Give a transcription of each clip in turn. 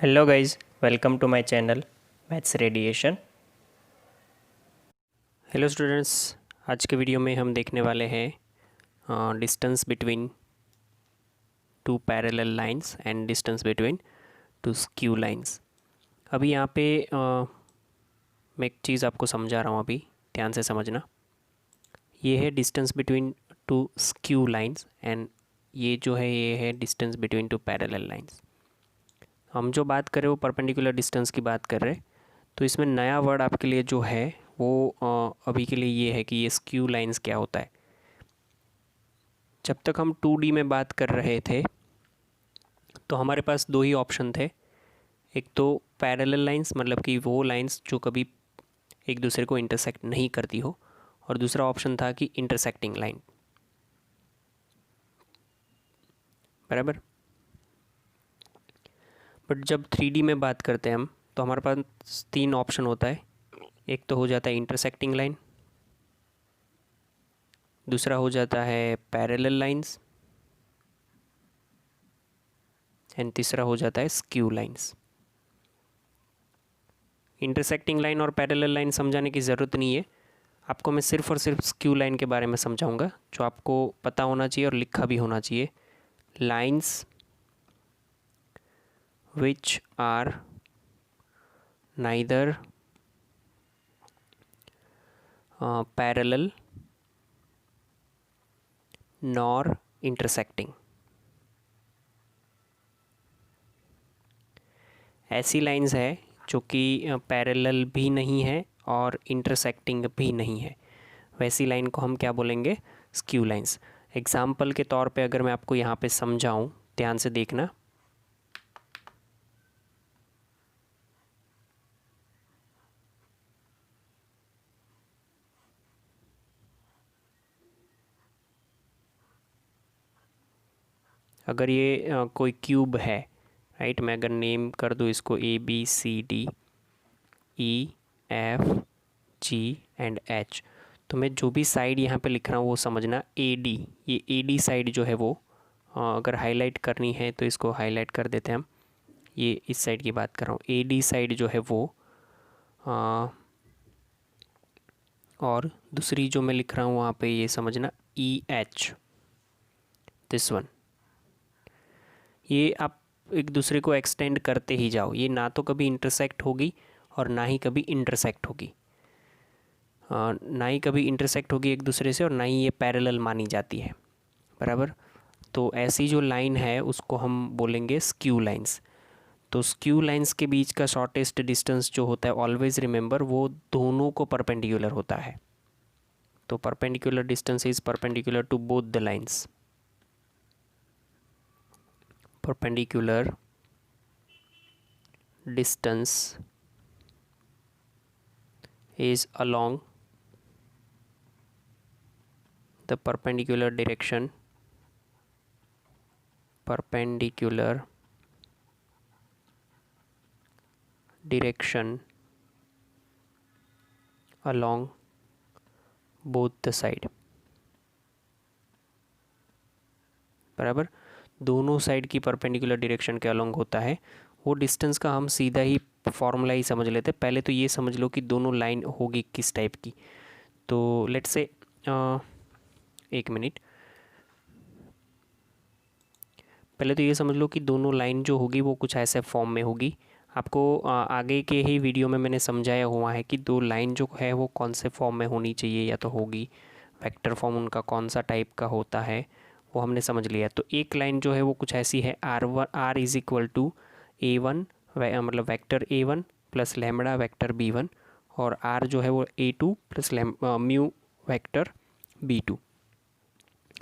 Hello guys, welcome to my channel maths radiation. Hello students, आज के video में हम देखने वाले हैं distance between two parallel lines and distance between two skew lines. अभी यहाँ पे मैं एक चीज़ आपको समझा रहा हूँ, अभी ध्यान से समझना। ये है distance between two skew lines and ये जो है ये है distance between two parallel lines. हम जो बात कर रहे हैं वो परपेंडिकुलर डिस्टेंस की बात कर रहे हैं। तो इसमें नया वर्ड आपके लिए जो है वो अभी के लिए ये है कि ये स्क्यू लाइंस क्या होता है। जब तक हम 2D में बात कर रहे थे तो हमारे पास दो ही ऑप्शन थे। एक तो पैरेलल लाइंस, मतलब कि वो लाइंस जो कभी एक दूसरे को इंटरसेक्ट नहीं करती हो, और दूसरा ऑप्शन था कि इंटरसेक्टिंग लाइन। बराबर। बट जब 3D में बात करते हैं हम तो हमारे पास तीन ऑप्शन होता है। एक तो हो जाता है इंटरसेक्टिंग लाइन, दूसरा हो जाता है पैरेलल लाइंस एंड तीसरा हो जाता है स्क्यू लाइंस। इंटरसेक्टिंग लाइन और पैरेलल लाइन समझाने की ज़रूरत नहीं है, आपको मैं सिर्फ और सिर्फ स्क्यू लाइन के बारे में समझाऊंगा, जो आपको पता होना चाहिए और लिखा भी होना चाहिए। Lines which are neither parallel nor intersecting. ऐसी लाइंस है जो कि पैरेलल भी नहीं है और इंटरसेक्टिंग भी नहीं है, वैसी लाइन को हम क्या बोलेंगे? Skew lines. एग्जाम्पल के तौर पे अगर मैं आपको यहाँ पे समझाऊँ, ध्यान से देखना। अगर ये कोई क्यूब है, राइट, मैं अगर नेम कर दूँ इसको ABCDEFG एंड H, तो मैं जो भी साइड यहाँ पे लिख रहा हूँ वो समझना AD। ये AD साइड जो है वो अगर हाईलाइट करनी है तो इसको हाईलाइट कर देते हैं हम। ये इस साइड की बात कर रहा हूँ, AD साइड जो है वो और दूसरी जो मैं लिख रहा हूँ वहाँ पे ये समझना EH, दिस वन। ये आप एक दूसरे को एक्सटेंड करते ही जाओ, ये ना तो कभी इंटरसेक्ट होगी और ना ही कभी इंटरसेक्ट होगी, ना ही कभी इंटरसेक्ट होगी एक दूसरे से और ना ही ये पैरेलल मानी जाती है। बराबर। तो ऐसी जो लाइन है उसको हम बोलेंगे स्क्यू लाइंस। तो स्क्यू लाइंस के बीच का शॉर्टेस्ट डिस्टेंस जो होता है, ऑलवेज रिमेंबर, वो दोनों को परपेंडिकुलर होता है। तो perpendicular distance is perpendicular to both the lines. perpendicular distance is along the perpendicular direction along both the side। बराबर। दोनों साइड की परपेंडिकुलर डायरेक्शन के अलोंग होता है। वो डिस्टेंस का हम सीधा ही फॉर्मूला ही समझ लेते हैं। पहले तो ये समझ लो कि दोनों लाइन होगी किस टाइप की। तो लेट्स से एक मिनट, पहले तो ये समझ लो कि दोनों लाइन जो होगी वो कुछ ऐसे फॉर्म में होगी। आपको आगे के ही वीडियो में मैंने समझाया हुआ है कि दो लाइन जो है वो कौन से फॉर्म में होनी चाहिए, या तो होगी वेक्टर फॉर्म, उनका कौन सा टाइप का होता है वो हमने समझ लिया। तो एक लाइन जो है वो कुछ ऐसी है, R is equal to A1, मतलब vector A1 plus lambda vector B1, और R जो है वो A2 plus mu vector B2,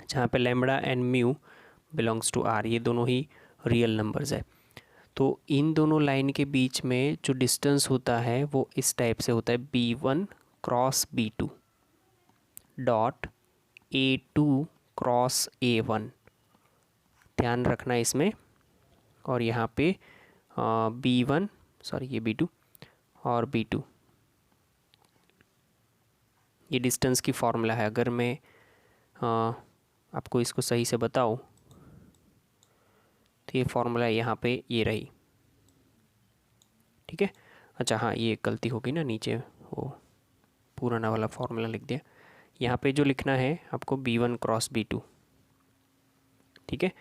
जहाँ पे lambda and mu belongs to R, ये दोनों ही रियल नंबर्स है। तो इन दोनों लाइन के बीच में जो डिस्टेंस होता है वो इस टाइप से होता है, B1 cross B2 dot A2 cross A1। ध्यान रखना इसमें। और यहाँ पे B1, सॉरी ये B2 और B2, ये डिस्टेंस की फॉर्मूला है। अगर मैं आपको इसको सही से बताऊँ तो ये फॉर्मूला यहाँ पे ये रही। ठीक है। अच्छा हाँ, ये गलती हो गई ना, नीचे वो पुराना वाला फॉर्मूला लिख दिया। यहाँ पे जो लिखना है आपको B1 क्रॉस B2, ठीक है।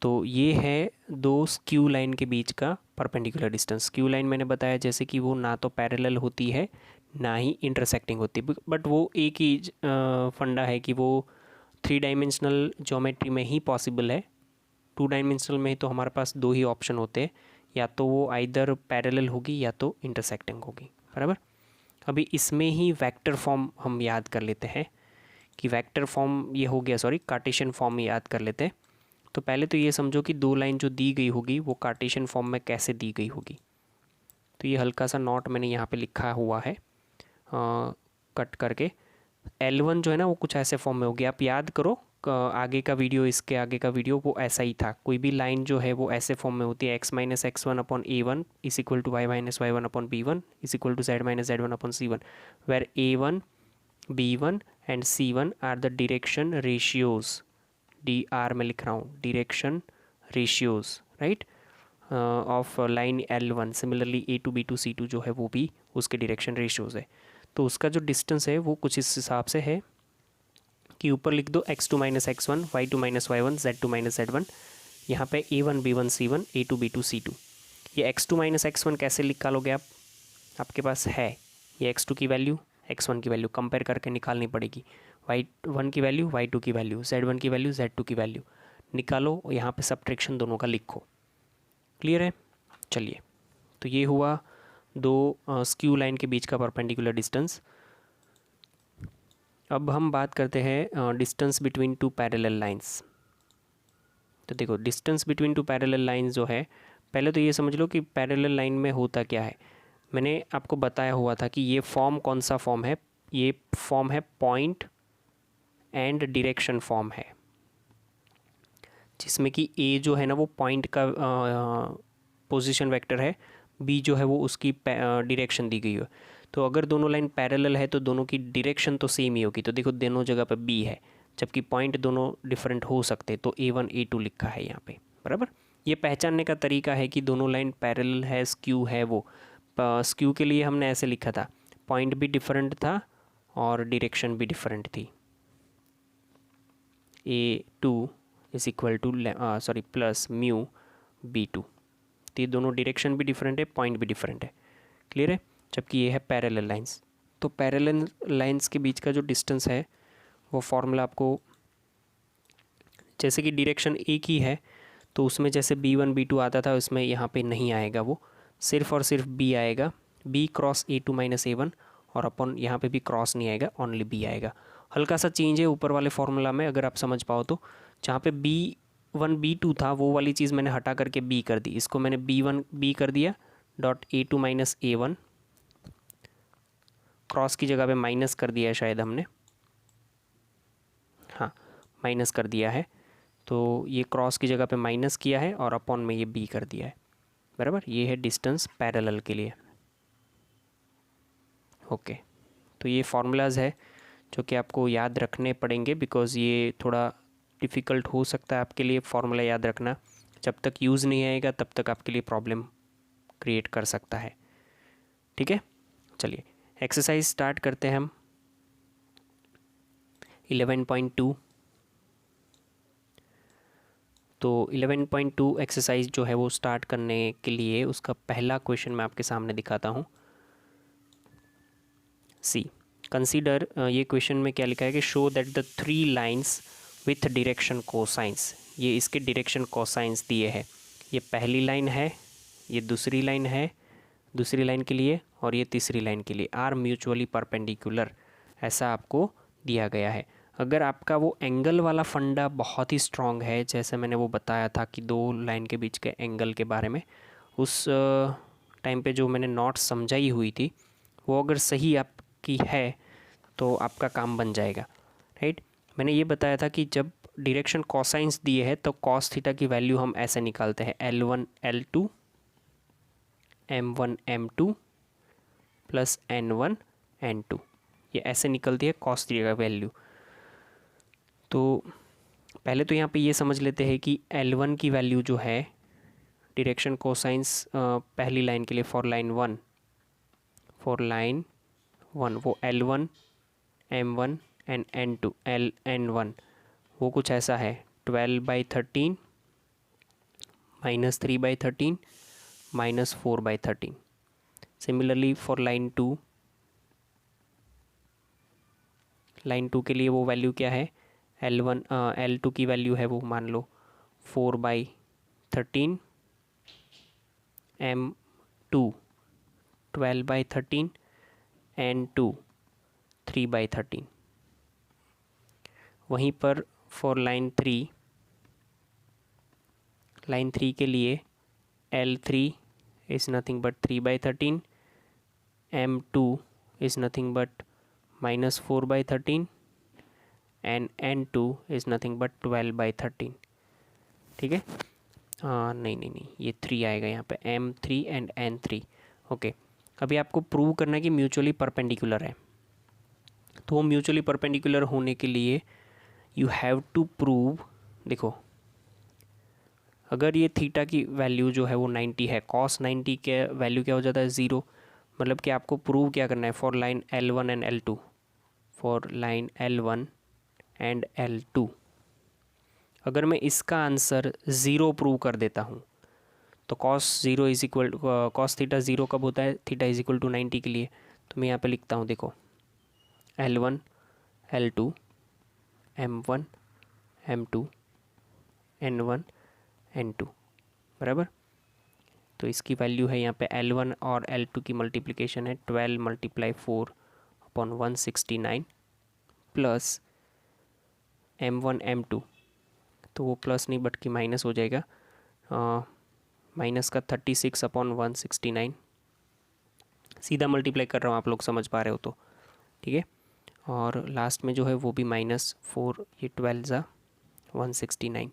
तो ये है दो स्क्यू लाइन के बीच का परपेंडिकुलर डिस्टेंस। स्क्यू लाइन मैंने बताया जैसे कि वो ना तो पैरेलल होती है ना ही इंटरसेक्टिंग होती, बट वो एक ही फंडा है कि वो 3 डायमेंशनल ज्योमेट्री में ही पॉसिबल है। 2 डायमेंशनल में तो हमारे पास 2 ही ऑप्शन होते हैं, या तो वो आइदर पैरेलल होगी या तो इंटरसेक्टिंग होगी, बराबर। अभी इसमें ही वेक्टर फॉर्म हम याद कर लेते हैं कि वेक्टर फॉर्म ये हो गया, सॉरी कार्टेशियन फॉर्म याद कर लेते हैं। तो पहले तो ये समझो कि 2 लाइन जो दी गई होगी वो कार्टेशियन फॉर्म में कैसे दी गई होगी। तो ये हल्का सा नोट मैंने यहाँ पे लिखा हुआ है कट करके। L1 जो है ना वो कुछ ऐसे फॉर्म में होगी, आप याद करो आगे का वीडियो, इसके आगे का वीडियो वो ऐसा ही था। कोई भी लाइन जो है वो ऐसे फॉर्म में होती है, x minus x1 upon A1 is equal to y minus y1 upon B1 is equal to z minus z1 upon C1, where A1 B1 and C1 are the direction ratios. DR में लिख रहा हूँ, direction ratios, right, of line L1। Similarly A2 B2 C2 जो है वो भी उसके direction ratios है। तो उसका जो डिस्टेंस है वो कुछ इस हिसाब से है कि ऊपर लिख दो x2 minus x1, y2 minus y1, z2 minus z1, यहाँ पे A1 B1 C1, A2 B2 C2। ये x2 माइनस x1 कैसे निकालोगे आप, आपके पास है ये x2 की वैल्यू x1 की वैल्यू कंपेयर करके निकालनी पड़ेगी, y1 की वैल्यू y2 की वैल्यू, z1 की वैल्यू z2 की वैल्यू निकालो, यहाँ पे सब्ट्रैक्शन दोनों का लिखो। क्लियर है। चलिए, तो ये हुआ दो स्क्यू लाइन के बीच का परपेंडिकुलर डिस्टेंस। अब हम बात करते हैं डिस्टेंस बिटवीन 2 पैरेलल लाइंस। तो देखो, डिस्टेंस बिटवीन 2 पैरेलल लाइंस जो है, पहले तो ये समझ लो कि पैरेलल लाइन में होता क्या है। मैंने आपको बताया हुआ था कि ये फॉर्म कौन सा फॉर्म है, ये फॉर्म है पॉइंट एंड डायरेक्शन फॉर्म है, जिसमें कि A जो है ना वो पॉइंट का पोजीशन वेक्टर है, B जो है वो उसकी डायरेक्शन दी गई है। तो अगर दोनों लाइन पैरेलल है तो दोनों की डायरेक्शन तो सेम ही होगी। तो देखो, दोनों जगह पे B है, जबकि पॉइंट दोनों डिफरेंट हो सकते, तो A1 A2 लिखा है यहाँ पे, बराबर। ये पहचानने का तरीका है कि दोनों लाइन पैरेलल है, स्क्यू है। वो स्क्यू के लिए हमने ऐसे लिखा था, पॉइंट भी डिफरेंट था और डायरेक्शन भी डिफरेंट थी। A2 is equal to sorry plus mu B2। तो ये दोनों डायरेक्शन भी डिफरेंट है, पॉइंट भी डिफरेंट है, क्लियर है। जबकि ये है पैरेलल लाइंस। तो पैरेलल लाइंस के बीच का जो डिस्टेंस है वो फॉर्मूला आपको, जैसे कि डायरेक्शन एक ही है तो उसमें जैसे B1 B2 आता था, उसमें यहाँ पे नहीं आएगा, वो सिर्फ और सिर्फ B आएगा, B cross A2 minus A1, और अपन यहाँ पे भी क्रॉस नहीं आएगा, ओनली B आएगा। हल्का सा चेंज है ऊपर वाले फॉर्मूला में, अगर आप समझ पाओ तो। जहाँ पे B1 B2 था वो वाली चीज़ मैंने हटा करके B कर दी, इसको मैंने B1 B कर दिया dot A2 minus A1, cross की जगह पे माइनस कर दिया है शायद हमने, हाँ माइनस कर दिया है। तो ये क्रॉस की जगह पे माइनस किया है और अपॉन में ये B कर दिया है, बराबर। ये है डिस्टेंस पैरेलल के लिए। ओके, तो ये फार्मूलाज है जो कि आपको याद रखने पड़ेंगे, बिकॉज़ ये थोड़ा डिफ़िकल्ट हो सकता है आपके लिए फार्मूला याद रखना। जब तक यूज़ नहीं आएगा तब तक आपके लिए प्रॉब्लम क्रिएट कर सकता है, ठीक है। चलिए, एक्सरसाइज स्टार्ट करते हैं हम। 11.2। तो 11.2 एक्सरसाइज जो है वो स्टार्ट करने के लिए उसका पहला क्वेश्चन मैं आपके सामने दिखाता हूँ। सी कंसीडर, ये क्वेश्चन में क्या लिखा है कि show that the 3 lines with direction cosines, ये इसके डायरेक्शन कोसाइंस दिए हैं। ये पहली लाइन है, ये दूसरी लाइन है दूसरी लाइन के लिए, और ये तीसरी लाइन के लिए, आर म्यूचुअली परपेंडिकुलर, ऐसा आपको दिया गया है। अगर आपका वो एंगल वाला फंडा बहुत ही स्ट्रॉन्ग है, जैसे मैंने वो बताया था कि 2 लाइन के बीच के एंगल के बारे में, उस टाइम पे जो मैंने नोट्स समझाई हुई थी वो अगर सही आपकी है तो आपका काम बन जाएगा, राइट। मैंने ये बताया था कि जब डायरेक्शन कोसाइंस दिए है तो कॉस थीटा की वैल्यू हम ऐसे निकालते हैं, L1 L2 M1 M2 plus N1 N2, ये ऐसे निकलती है कॉस थीटा का वैल्यू। तो पहले तो यहाँ पे ये समझ लेते हैं कि L1 की वैल्यू जो है डायरेक्शन कोसाइंस पहली लाइन के लिए फॉर लाइन वन वो L1 M1 and N2 N1 वो कुछ ऐसा है 12/13 -3/13 -4/13। सिमिलरली फॉर लाइन टू के लिए वो वैल्यू क्या है L2 की वैल्यू है वो मान लो 4/13 M2 12/13 N2 3/13। वहीं पर फॉर लाइन थ्री के लिए L3 is nothing but 3/13 M2 is nothing but -4/13 and N2 is nothing but 12/13। ठीक है, नहीं ये 3 आएगा यहाँ पे M3 एंड N3। ओके, अभी आपको प्रूव करना है कि म्यूचुअली परपेंडिकुलर है। तो वो म्यूचुअली परपेंडिकुलर होने के लिए यू हैव टू प्रूव, देखो अगर ये थीटा की वैल्यू जो है वो 90 है, cos 90 के वैल्यू क्या हो जाता है 0। मतलब कि आपको प्रूव क्या करना है for line L1 and L2, for line L1 and L2। अगर मैं इसका आंसर 0 प्रूव कर देता हूँ तो cos थीटा 0 कब होता है, थीटा इज इक्वल टू 90 के लिए। तो मैं यहाँ पे लिखता हूँ, देखो L1 L2 M1 M2 N1 N2 बराबर। तो इसकी वैल्यू है यहाँ पे L1 और L2 की मल्टीप्लिकेशन है 12 × 4/169 प्लस M1 M2, तो वो प्लस नहीं बट कि माइनस हो जाएगा, माइनस का 36/169। सीधा मल्टीप्लाई कर रहा हूँ, आप लोग समझ पा रहे हो तो ठीक है। और लास्ट में जो है वो भी -4, ये 12 ज़ा 169,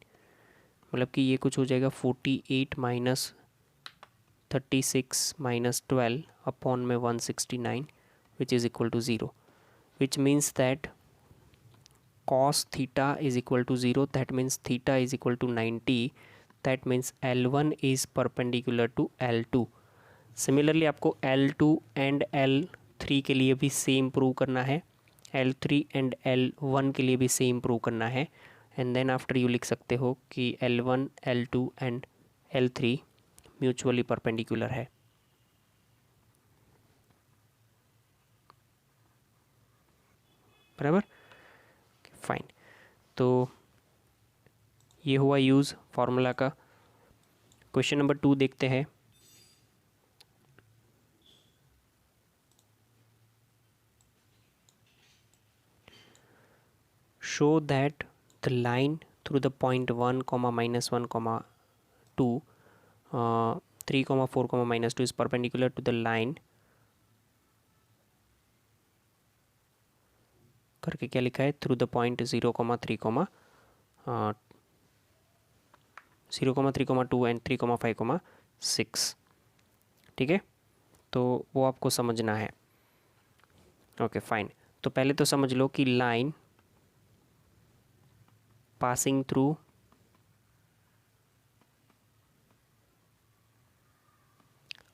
मतलब कि ये कुछ हो जाएगा 48 - 36 - 12 अपॉन में 169 which is equal to 0, which means that cos theta is equal to 0, that means theta is equal to 90, that means L1 is perpendicular to L2। Similarly आपको L2 एंड L3 के लिए भी सेम प्रूव करना है, L3 and L1 के लिए भी same prove करना है, एंड देन आफ्टर यू लिख सकते हो कि L1 L2 and L3 mutually perpendicular है। बराबर, फाइन। तो ये हुआ यूज़ फार्मूला का। क्वेश्चन नंबर 2 देखते हैं। Show that the line through the point 1, -1, 2, 3, 4, -2 is perpendicular to the line करके क्या लिखा है, थ्रू द पॉइंट 0, 3, 2 एंड 3, 5, 6। ठीक है, तो वो आपको समझना है। ओके फाइन, तो पहले तो समझ लो कि लाइन पासिंग थ्रू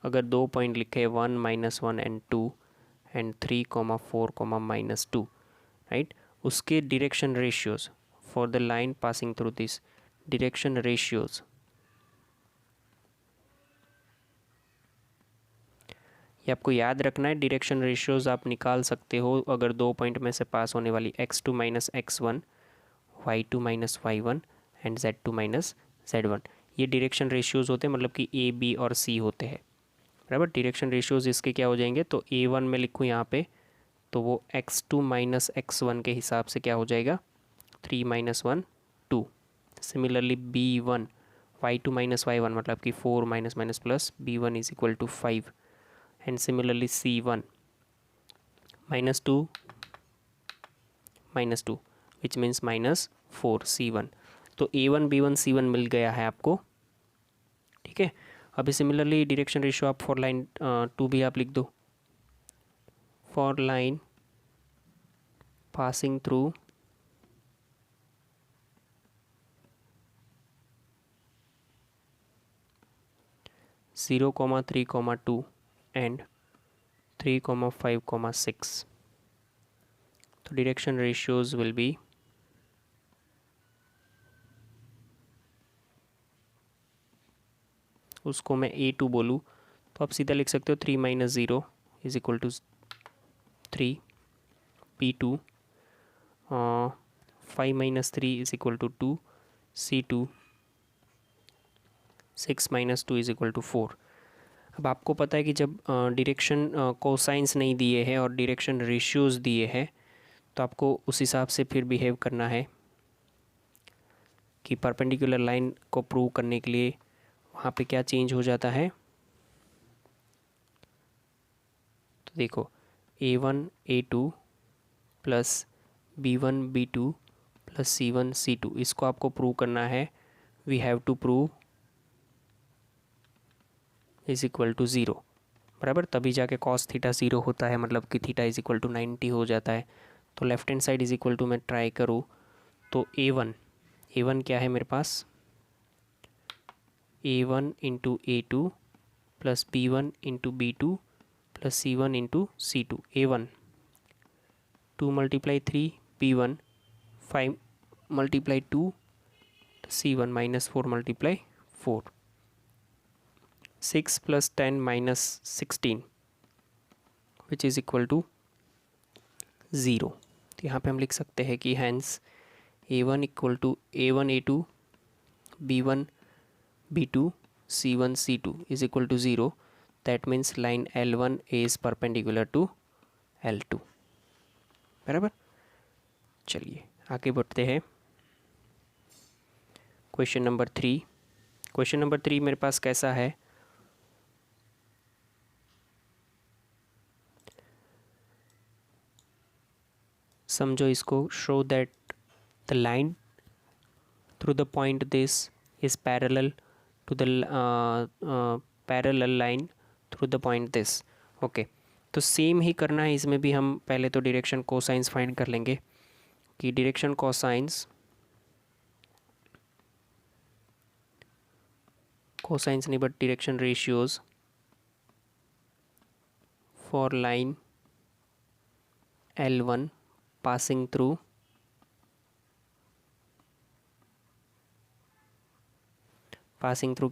अगर 2 पॉइंट लिखे 1, -1 एंड 2 एंड 3, 4, -2, राइट, उसके direction ratios for the line passing through this direction ratios, ये आपको याद रखना है। डायरेक्शन रेशियोज आप निकाल सकते हो अगर 2 पॉइंट में से पास होने वाली x2 - x1, y2 - y1 and z2 - z1, ये डायरेक्शन रेशियोज होते हैं, मतलब कि a, b और c होते हैं। बराबर, डायरेक्शन रेशियोज इसके क्या हो जाएंगे, तो a1 में लिखूँ यहाँ पे, तो वो x2 - x1 के हिसाब से क्या हो जाएगा 3 - 1 2। सिमिलरली b1 y2 - y1 मतलब कि 4 - plus b1 is equal to 5, and similarly c1 -2 -2 which means -4 c1। तो a1 b1 c1 मिल गया है आपको। ठीक है, अभी सिमिलरली डायरेक्शन रेशियो आप फॉर लाइन 2 भी आप लिख दो, for line passing through 0,3,2 and 3,5,6. तो direction ratios will be उसको मैं A2 बोलूँ तो आप सीधा लिख सकते हो 3 - 0 is equal to 3, P2 5 - 3 is equal to 2, C2 6 - 2 is equal to 4. अब आपको पता है कि जब डायरेक्शन कोसाइंस नहीं दिए हैं और डायरेक्शन रेशियोज़ दिए हैं तो आपको उस हिसाब से फिर बिहेव करना है कि परपेंडिकुलर लाइन को प्रूव करने के लिए वहाँ पे क्या चेंज हो जाता है. तो देखो A1 A2 plus B1 B2 plus C1 C2 इसको आपको प्रूव करना है. We have to prove is equal to 0 बराबर, तभी जाके कॉस थीटा 0 होता है, मतलब कि थीटा इज इक्वल टू 90 हो जाता है. तो left hand side is equal to मैं ट्राई करूँ तो A1 क्या है मेरे पास, A1 into A2 plus B1 into B2 plus C1 into C2. A1 2 × 3 B1 5 × 2 C1 -4 × 4 6 + 10 - 16 which is equal to 0. तो यहाँ पे हम लिख सकते हैं कि hence A1 equal to A1 A2 B1 B2 C1 C2 is equal to 0. That means line L1 is perpendicular to L2 बराबर. चलिए आगे बढ़ते हैं. Question number 3. क्वेश्चन नंबर 3 मेरे पास कैसा है, समझो इसको. Show that the line through the point this is parallel to the parallel line through the point this. Okay, तो सेम ही करना है इसमें भी. हम पहले तो डायरेक्शन कोसाइंस फाइंड कर लेंगे कि डायरेक्शन कोसाइंस नहीं but direction ratios for line L1 passing through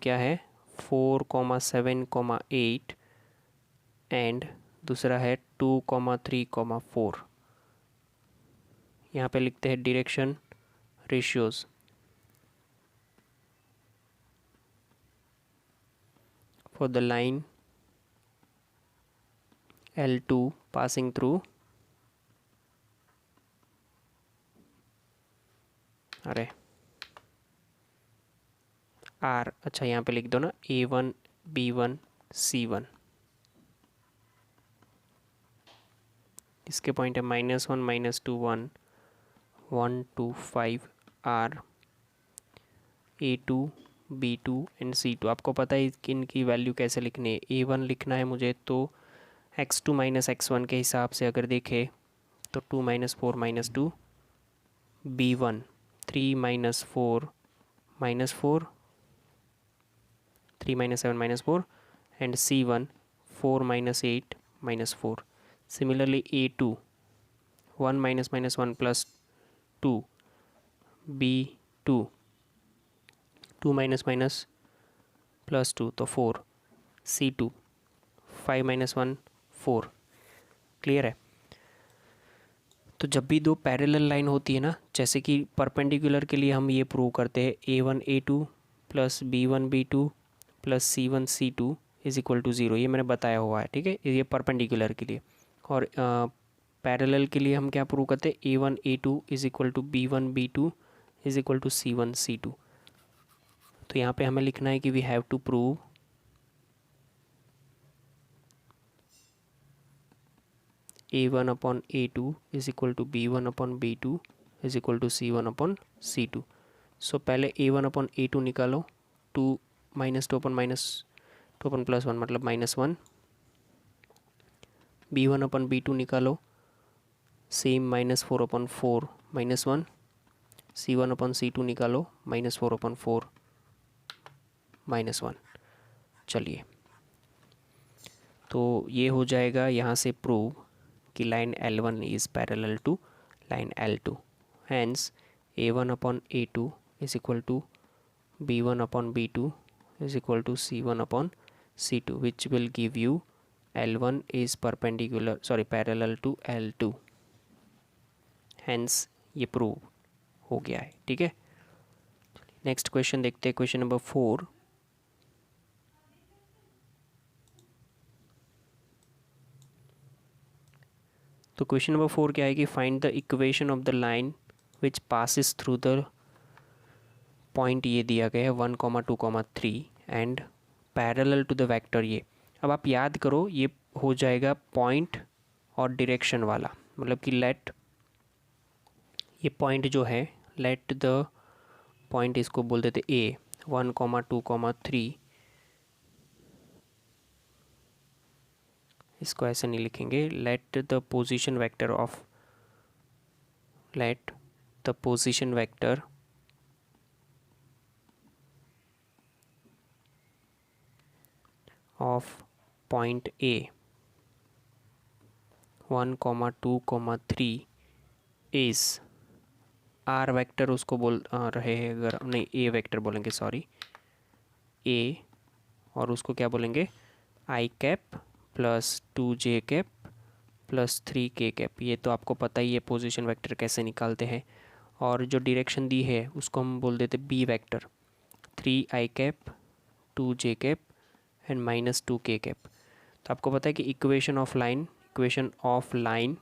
क्या है 4,7,8 एंड दूसरा है 2,3,4. यहाँ पे लिखते हैं direction ratios for the line L2 passing through अरे R, अच्छा यहाँ पे लिख दो ना A1 B1 C1. इसके पॉइंट है -1 -2 1 1 2 5 R A2 B2 and C2. आपको पता है कि इनकी वैल्यू कैसे लिखनी है. A1 लिखना है मुझे तो x2 - x1 के हिसाब से अगर देखें तो 2 - 4 - 2 B1 3 - 4 -4 3 - 7 -4 and C1 4 - 8 -4. Similarly A2 1 - -1 plus 2 B2 2 - plus 2 तो 4 C2 5 - 1 4. क्लियर है. तो जब भी दो पैरेलल लाइन होती है ना, जैसे कि परपेंडिकुलर के लिए हम ये प्रूव करते हैं A1 A2 plus B1 B2 plus C1 C2 is equal to 0. ये मैंने बताया हुआ है, ठीक है. ये परपेंडिकुलर के लिए. और पैरेलल के लिए हम क्या प्रूव करते हैं A1 A2 is equal to B1 B2 is equal to C1 C2. तो यहाँ पे हमें लिखना है कि we have to prove A1 upon A2 is equal to B1 upon B2 is equal to C1 upon C2. So पहले A1 upon A2 निकालो. 2 - 2 upon -2 upon +1 मतलब -1. B1 अपॉन B2 निकालो. Same -4 upon 4 -1. C1 upon C2 निकालो. -4 upon 4 -1. चलिए तो ये हो जाएगा यहाँ से प्रूव कि line L1 is parallel to line L2, hence A1 upon A2 is equal to B1 upon B2 is equal to C1 upon C2, which will give you L1 is parallel to L2, hence ये prove हो गया है। ठीक है, next question देखते हैं, question number 4। तो question number 4 क्या है कि find the equation of the line which passes through the point, ये दिया गया है 1, 2, 3 and parallel to the vector ये। अब आप याद करो, ये हो जाएगा पॉइंट और डायरेक्शन वाला, मतलब कि लेट ये पॉइंट जो है, लेट द पॉइंट इसको बोल देते ए, 1, 2, 3, इसको ऐसे नहीं लिखेंगे, let the position vector of, let the position vector of point A 1, 2, 3 is R vector उसको बोल रहे हैं, अगर नहीं A वेक्टर बोलेंगे, सॉरी A, और उसको क्या बोलेंगे I cap plus 2J cap plus 3K cap. ये तो आपको पता ही है पोजीशन वेक्टर कैसे निकालते हैं। और जो डायरेक्शन दी है उसको हम बोल देते B vector, 3I cap 2J cap and -2K cap. तो आपको पता है कि equation of line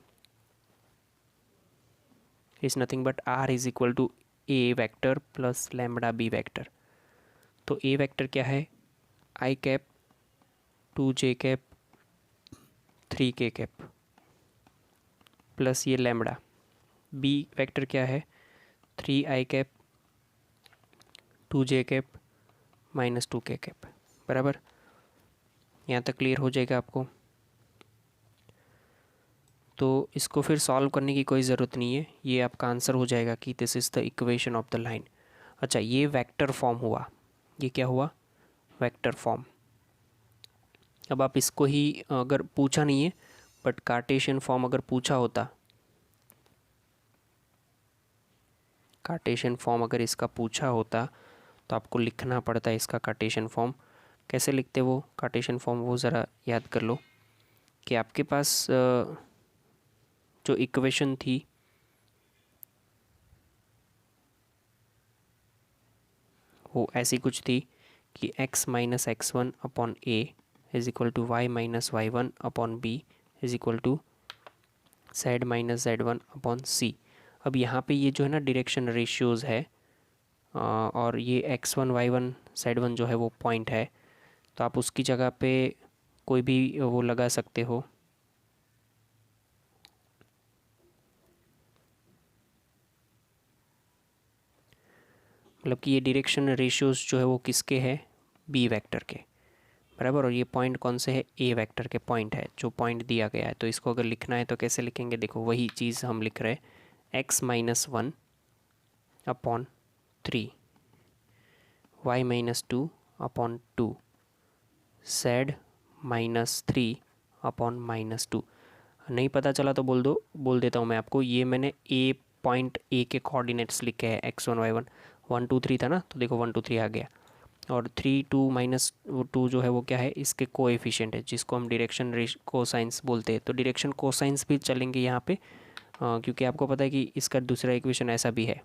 is nothing but R is equal to A vector plus lambda B vector. तो A वेक्टर क्या है, I cap 2J cap 3K cap plus ये lambda. B vector क्या है, 3I cap 2J cap -2K cap. बराबर, यहाँ तक clear हो जाएगा आपको। तो इसको फिर सॉल्व करने की कोई ज़रूरत नहीं है, ये आपका आंसर हो जाएगा कि this is the equation of the line. अच्छा, ये वेक्टर फॉर्म हुआ, ये क्या हुआ, वेक्टर फॉर्म। अब आप इसको ही, अगर पूछा नहीं है बट कार्टेशियन फॉर्म अगर पूछा होता, कार्टेशियन फॉर्म अगर इसका पूछा होता तो आपको लिखना पड़ता है इसका कार्टेशियन फॉर्म। कैसे लिखते वो कार्टेशियन फॉर्म, वो ज़रा याद कर लो कि आपके पास जो इक्वेशन थी वो ऐसी कुछ थी कि x minus x1 upon a is equal to y minus y1 upon b is equal to z minus z1 upon c। अब यहाँ पे ये जो है ना डायरेक्शन रेशियोज़ है, और ये x1 y1 z1 जो है वो पॉइंट है, तो आप उसकी जगह पे कोई भी वो लगा सकते हो। मतलब कि ये डायरेक्शन रेशियोज़ जो है वो किसके है, बी वेक्टर के, बराबर। और ये पॉइंट कौन से है, ए वेक्टर के पॉइंट है, जो पॉइंट दिया गया है। तो इसको अगर लिखना है तो कैसे लिखेंगे, देखो वही चीज़ हम लिख रहे हैं, x-1 upon 3, y-2 upon 2, z -3 upon -2। नहीं पता चला तो बोल देता हूँ मैं आपको, ये मैंने ए पॉइंट ए के कोऑर्डिनेट्स लिखे हैं, x1 y1, 1 2 3 था ना, तो देखो 1 2 3 आ गया। और 3 2 -2 जो है वो क्या है, इसके कोएफिशिएंट है, जिसको हम डायरेक्शन कोसाइंस बोलते हैं। तो डायरेक्शन कोसाइंस भी चलेंगे यहाँ पे, क्योंकि आपको पता है कि इसका दूसरा इक्वेशन ऐसा भी है,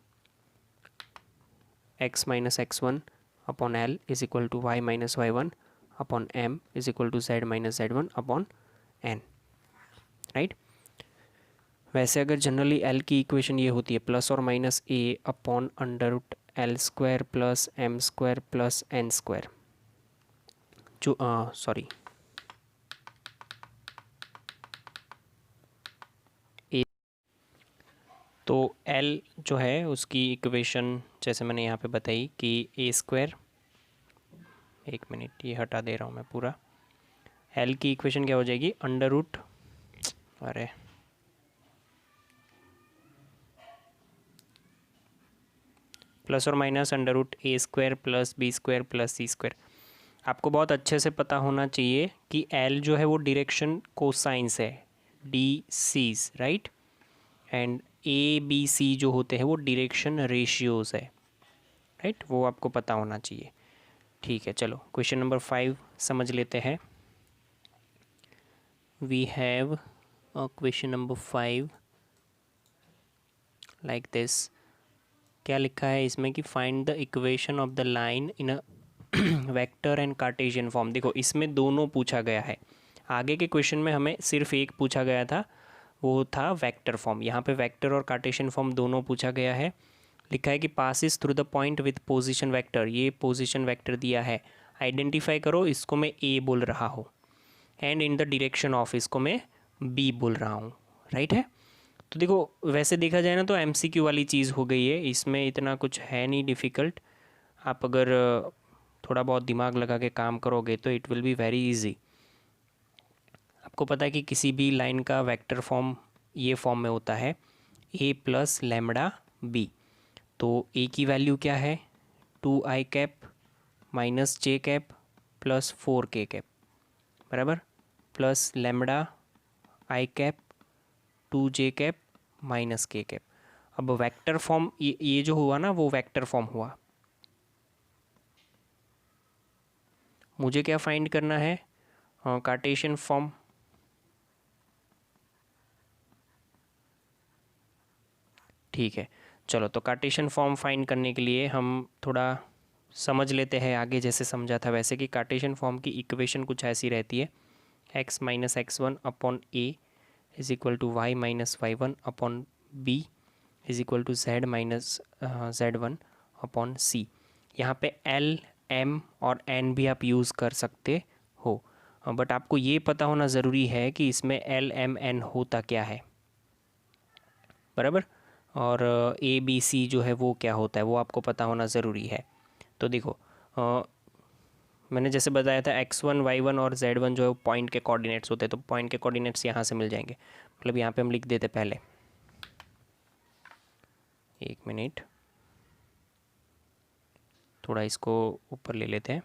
x minus x1 upon l is equal to y minus y1 upon m is equal to z minus z1 upon n, right. वैसे अगर जनरली l की इक्वेशन ये होती है प्लस और minus a upon under root L square plus M square plus N square, जो sorry A, तो l जो है उसकी इक्वेशन जैसे मैंने यहाँ पे बताई कि ए स्क्वायर, एक मिनट ये हटा दे रहा हूँ मैं पूरा, l की इक्वेशन क्या हो जाएगी, अंडर रूट, अरे प्लस और minus under root A square plus B square plus C square. आपको बहुत अच्छे से पता होना चाहिए कि एल जो है वो डायरेक्शन कोसाइंस है, DCs, right, and A B C जो होते हैं वो डायरेक्शन रेशियोज है, राइट, वो आपको पता होना चाहिए। ठीक है, चलो क्वेश्चन नंबर 5 समझ लेते हैं। We have question number 5 like this. क्या लिखा है इसमें कि find the equation of the line in a vector and Cartesian form. देखो इसमें दोनों पूछा गया है, आगे के क्वेश्चन में हमें सिर्फ एक पूछा गया था, वो था वेक्टर फॉर्म। यहाँ पे वेक्टर और कार्टेशियन फॉर्म दोनों पूछा गया है। लिखा है कि passes through the point with position vector, ये पोजीशन वेक्टर दिया है, आइडेंटिफाई करो, इसको मैं ए बोल रहा हूँ, and in the direction of, इसको मैं बी बोल रहा हूँ, राइट है। तो देखो वैसे देखा जाए ना तो एमसीक्यू वाली चीज़ हो गई है, इसमें इतना कुछ है नहीं डिफ़िकल्ट। आप अगर थोड़ा बहुत दिमाग लगा के काम करोगे तो it will be very easy. आपको पता है कि किसी भी लाइन का वेक्टर फॉर्म ये फॉर्म में होता है, ए प्लस लैम्बडा बी। तो ए की वैल्यू क्या है, 2i cap minus J cap plus 4k cap, बराबर, plus lambda I cap 2j cap minus k cap. अब वेक्टर फॉर्म ये जो हुआ ना वो वेक्टर फॉर्म हुआ। मुझे क्या फाइंड करना है, कार्टेशियन फॉर्म। ठीक है, चलो तो कार्टेशियन फॉर्म फाइंड करने के लिए हम थोड़ा समझ लेते हैं आगे, जैसे समझा था वैसे, कि कार्टेशियन फॉर्म की इक्वेशन कुछ ऐसी रहती है, x minus x1 upon a is equal to y minus y1 upon b is equal to z minus z1 upon c। यहाँ पे l, m और n भी आप यूज़ कर सकते हो, बट आपको ये पता होना ज़रूरी है कि इसमें l, m, n होता क्या है, बराबर, और a b c जो है वो क्या होता है वो आपको पता होना ज़रूरी है। तो देखो मैंने जैसे बताया था x1, y1 और z1 जो है पॉइंट के कोऑर्डिनेट्स होते हैं, तो पॉइंट के कोऑर्डिनेट्स यहाँ से मिल जाएंगे। मतलब यहाँ पे हम लिख देते पहले, एक मिनट, थोड़ा इसको ऊपर ले लेते हैं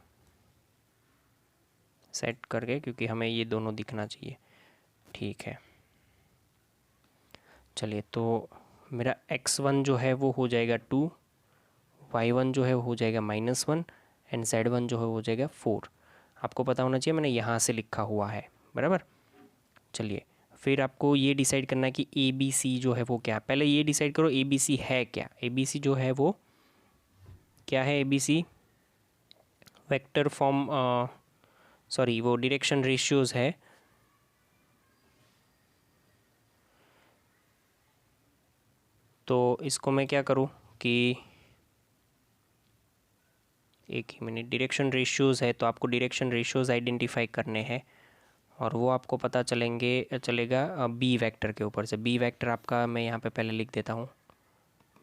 सेट करके, क्योंकि हमें ये दोनों दिखना चाहिए। ठीक है, चलिए, तो मेरा x1 जो है वो हो जाएगा 2, y1 जो है वो हो जाएगा -1 एंड z1 जो है वो हो जाएगा 4। आपको पता होना चाहिए, मैंने यहाँ से लिखा हुआ है, बराबर। चलिए, फिर आपको ये डिसाइड करना है कि ए बी सी जो है वो क्या है। पहले ये डिसाइड करो ए बी सी है क्या। ए बी सी जो है वो क्या है, A B C vector form, sorry वो डायरेक्शन रेशियोज है। तो इसको मैं क्या करूँ कि एक ही मिनट, डायरेक्शन रेशियोज़ है तो आपको डायरेक्शन रेशियोज़ आइडेंटिफाई करने हैं, और वो आपको पता चलेगा बी वेक्टर के ऊपर से। बी वेक्टर आपका मैं यहाँ पे पहले लिख देता हूँ,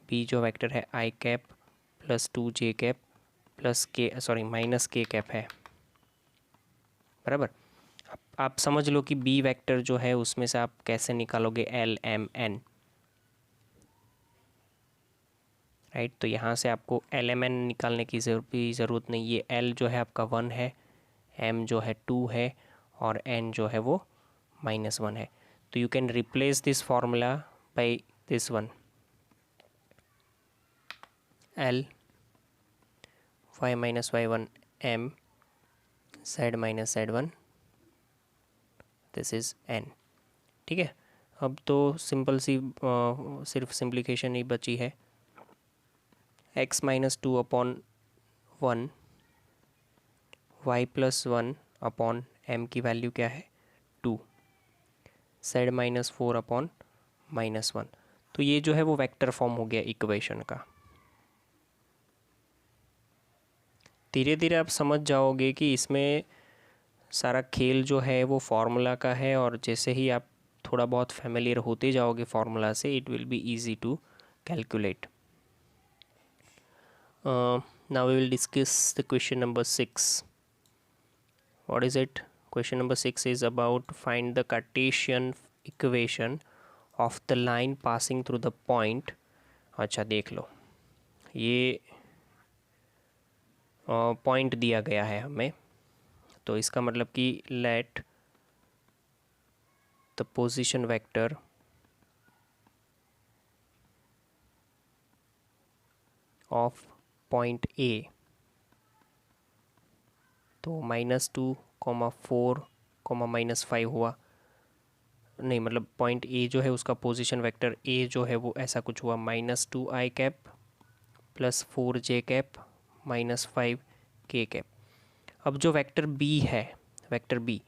बी जो वेक्टर है I cap plus 2j cap plus K, sorry minus k cap है, बराबर। आप समझ लो कि बी वेक्टर जो है उसमें से आप कैसे निकालोगे एल, एम, एन, राइट। तो यहाँ से आपको एल, एम, एन निकालने की ज़रूरत नहीं, ये एल जो है आपका 1 है, एम जो है 2 है, और एन जो है वो -1 है। तो you can replace this formula by this one, L y minus y1 m z minus z1, this is n। ठीक है, अब तो सिंपल सी सिर्फ सिंप्लीकेशन ही बची है। x minus 2 upon 1, y plus 1 upon m की वैल्यू क्या है 2, z माइनस 4 अपॉन -1। तो ये जो है वो वेक्टर फॉर्म हो गया इक्वेशन का। धीरे धीरे आप समझ जाओगे कि इसमें सारा खेल जो है वो फार्मूला का है, और जैसे ही आप थोड़ा बहुत फेमिलियर होते जाओगे फार्मूला से, it will be easy to calculate. Now we will discuss the question number 6। What is it? Question number 6 is about find the Cartesian equation of the line passing through the point. अच्छा देख लो, ये point दिया गया है हमें, तो इसका मतलब कि let the position vector of point A, तो -2, -4, -5 हुआ, नहीं मतलब पॉइंट ए जो है उसका पोजीशन वेक्टर ए जो है वो ऐसा कुछ हुआ, -2i cap +4j cap -5k cap. अब जो वेक्टर बी है, वेक्टर बी,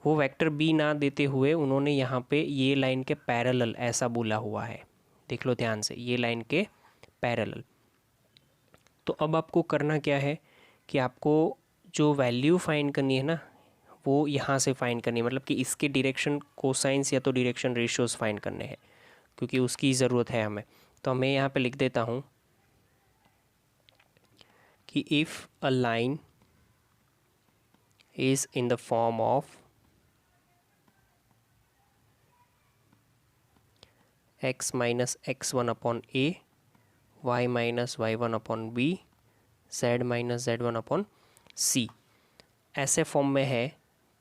वो वेक्टर बी ना देते हुए उन्होंने यहाँ पे ये लाइन के पैरेलल ऐसा बोला हुआ है। देख लो ध्यान से, ये लाइन के पैरेलल। तो अब आपको करना क्या है कि आपको जो वैल्यू फाइंड करनी है ना, वो यहाँ से फाइंड करनी है, मतलब कि इसके डायरेक्शन कोसाइंस या तो डायरेक्शन रेशियोज फाइंड करने हैं, क्योंकि उसकी ज़रूरत है हमें। तो मैं यहाँ पे लिख देता हूँ कि if a line is in the form of x minus x1/a, y minus y1/b, z minus z1/c, ऐसे फॉर्म में है,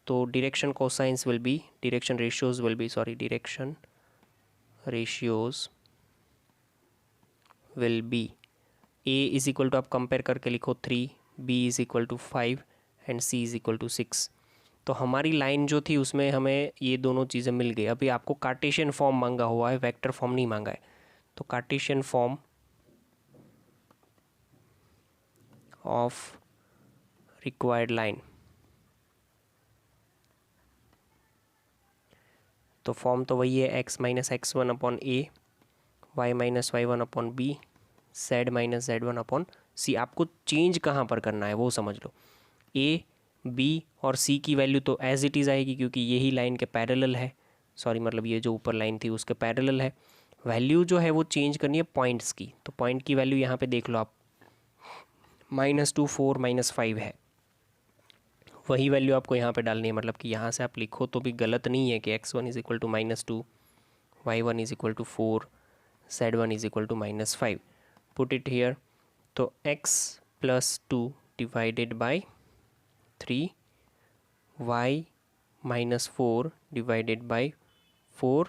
तो direction cosines will be, direction ratios will be, sorry direction ratios will be, a is equal to, आप compare करके लिखो 3, b is equal to 5 and c is equal to 6। तो हमारी line जो थी उसमें हमें ये दोनों चीज़ें मिल गई। अभी आपको कार्टेशियन फॉर्म मांगा हुआ है, वेक्टर फॉर्म नहीं मांगा है। तो Cartesian form of required line, तो फॉर्म तो वही है, x minus x1/a, y minus y1/b, z minus z1/c। आपको चेंज कहाँ पर करना है वो समझ लो। a, b और c की वैल्यू तो एज इट इज़ आएगी, क्योंकि यही लाइन के पैरेलल है, सॉरी मतलब ये जो ऊपर लाइन थी उसके पैरेलल है। वैल्यू जो है वो चेंज करनी है पॉइंट्स की, तो पॉइंट की वैल्यू यहाँ पे देख लो आप, -2, 4, -5 है, वही वैल्यू आपको यहाँ पे डालनी है। मतलब कि यहाँ से आप लिखो तो भी गलत नहीं है कि x1 is equal to -2, y1 is equal to 4, z1 is equal to -5, put it here. तो x plus 2 divided by 3, y minus 4 divided by 4,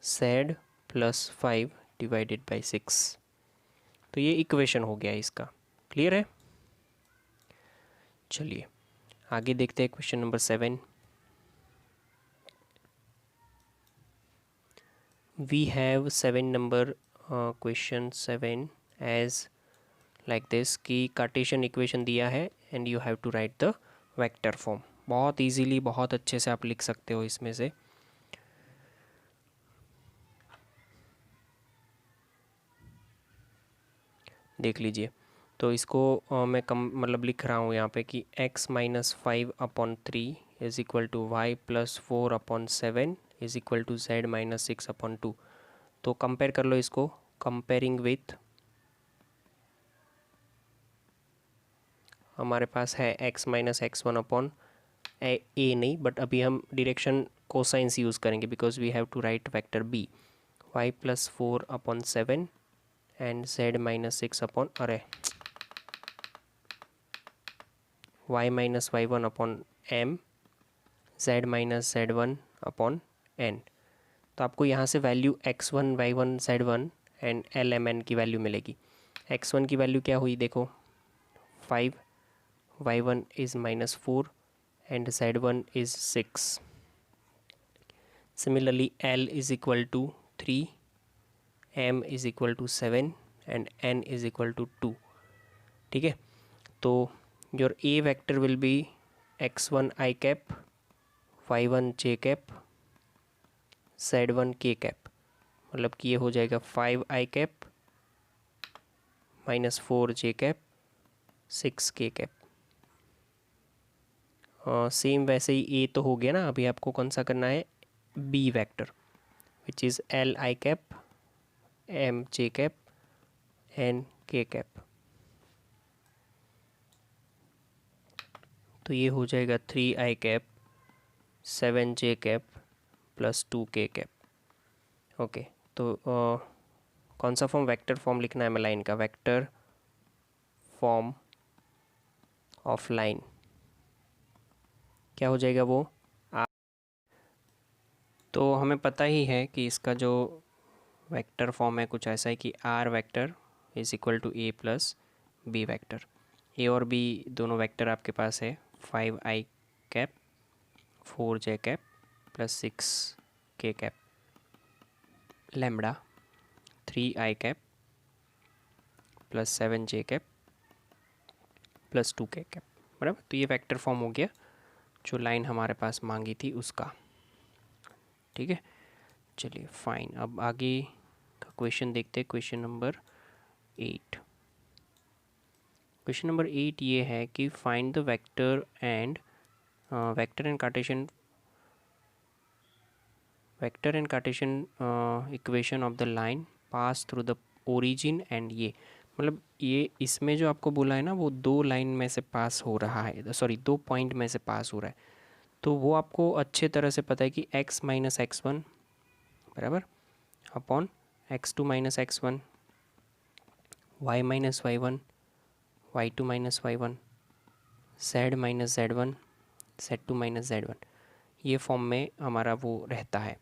z plus 5 divided by 6। तो ये इक्वेशन हो गया इसका। क्लियर है? चलिए आगे देखते हैं question number 7। We have 7 number question 7 as like this कि कार्टेशियन इक्वेशन दिया है and you have to write the vector form. बहुत इजीली, बहुत अच्छे से आप लिख सकते हो इसमें से। देख लीजिए, तो इसको मैं मतलब लिख रहा हूँ यहाँ पे कि x minus 5/3 is equal to y plus 4/7 is equal to z minus 6/2। तो कंपेयर कर लो इसको, कंपेयरिंग विथ, हमारे पास है x माइनस x1/a नहीं, बट अभी हम डायरेक्शन कोसाइंस यूज़ करेंगे because we have to write vector b, y plus 4/7 and z minus 6 अरे y minus y1/m, z minus z1/n। तो आपको यहाँ से value x1 y1 z1 and lmn की वैल्यू मिलेगी। x1 की वैल्यू क्या हुई देखो, 5, y1 is -4 and z1 is 6। Similarly l is equal to 3, m is equal to 7 and n is equal to 2। ठीक है, तो your a vector will be x1 i cap, y1 j cap, z1 k cap. मतलब कि ये हो जाएगा 5 i cap -4 j cap 6 k cap. Same वैसे ही a तो हो गया ना, अभी आपको कौन सा करना है, b vector which is l i cap, m j cap, n k cap. तो ये हो जाएगा 3 i cap 7 j cap plus 2 k cap. Okay, तो कौन सा फॉर्म, वेक्टर फॉर्म लिखना है हमें लाइन का, वेक्टर फॉर्म ऑफ लाइन। क्या हो जाएगा वो R। तो हमें पता ही है कि इसका जो वेक्टर फॉर्म है कुछ ऐसा है कि R vector is equal to A plus B vector. A और बी दोनों वेक्टर आपके पास है, 5i cap 4j cap plus 6k cap lambda 3i cap plus 7j cap plus 2k cap, बराबर। तो ये वेक्टर फॉर्म हो गया जो लाइन हमारे पास मांगी थी उसका, ठीक है। चलिए फाइन, अब आगे का क्वेश्चन देखते हैं, क्वेश्चन नंबर 8। क्वेश्चन नंबर 8 ये है कि find the vector and Cartesian equation of the line pass through the origin and ये, मतलब ये इसमें जो आपको बोला है ना वो दो लाइन में से पास हो रहा है, सॉरी दो पॉइंट में से पास हो रहा है। तो वो आपको अच्छे तरह से पता है कि x माइनस x1 बराबर upon x2 minus x1, y minus y1, y2 minus y1, z minus z1, z2 minus z1, ये फॉर्म में हमारा वो रहता है।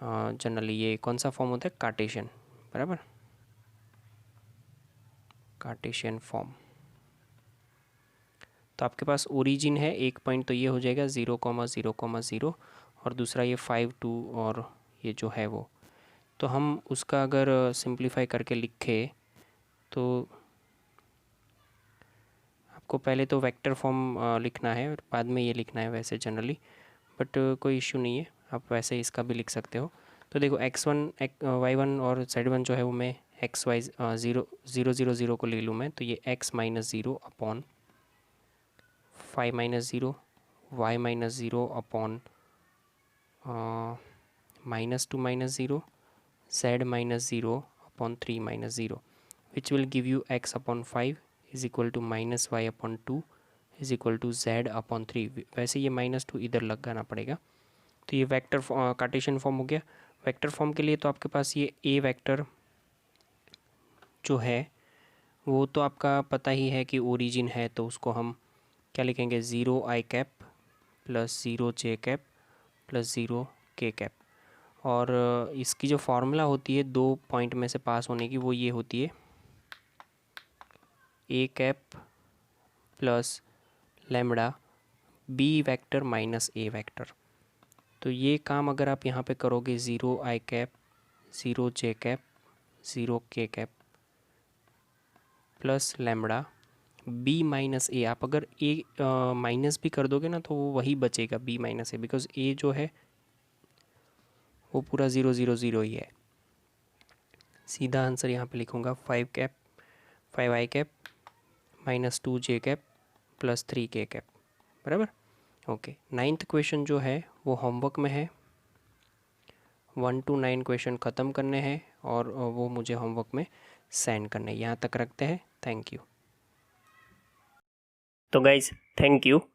जनरली ये कौन सा फॉर्म होता है, कार्टेशियन, बराबर, कार्टेशियन फॉर्म। तो आपके पास ओरिजिन है एक पॉइंट, तो ये हो जाएगा 0,0,0 और दूसरा ये 5 2 और ये जो है वो, तो हम उसका अगर सिंप्लीफाई करके लिखें तो आपको पहले तो वेक्टर फॉर्म लिखना है और बाद में ये लिखना है वैसे जनरली, बट कोई इश्यू नहीं है, आप वैसे इसका भी लिख सकते हो। तो देखो x1 y1 और z1 जो है वो मैं xy 0,0,0 को ले लूँ मैं, तो ये x minus 0 upon 5 minus 0, y minus 0 upon -2 minus 0, z minus 0 upon 3 minus 0, which will give you x upon 5 is equal to minus Y upon 2 is equal to z upon 3। वैसे ये -2 इधर लगाना पड़ेगा। तो ये वेक्टर कार्टेशियन फॉर्म हो गया। Vector form के लिए तो आपके पास ये a वेक्टर जो है वो तो आपका पता ही है कि ओरिजिन है, तो उसको हम क्या लिखेंगे, 0i cap plus 0j cap plus 0k cap. और इसकी जो फार्मूला होती है दो पॉइंट में से पास होने की वो ये होती है a cap plus lambda b vector minus a vector. तो ये काम अगर आप यहाँ पे करोगे 0i cap 0j cap 0k cap plus lambda b minus a, आप अगर a माइनस भी कर दोगे ना तो वो वही बचेगा b minus a, because a जो है वो पूरा 0,0,0 ही है। सीधा आंसर यहाँ पे लिखूँगा 5i cap minus 2j cap plus 3k cap, बराबर। ओके, 9th क्वेश्चन जो है वो होमवर्क में है, 1 to 9 क्वेश्चन ख़त्म करने हैं और वो मुझे होमवर्क में सेंड करने। यहाँ तक रखते हैं, थैंक यू। तो गाइज थैंक यू।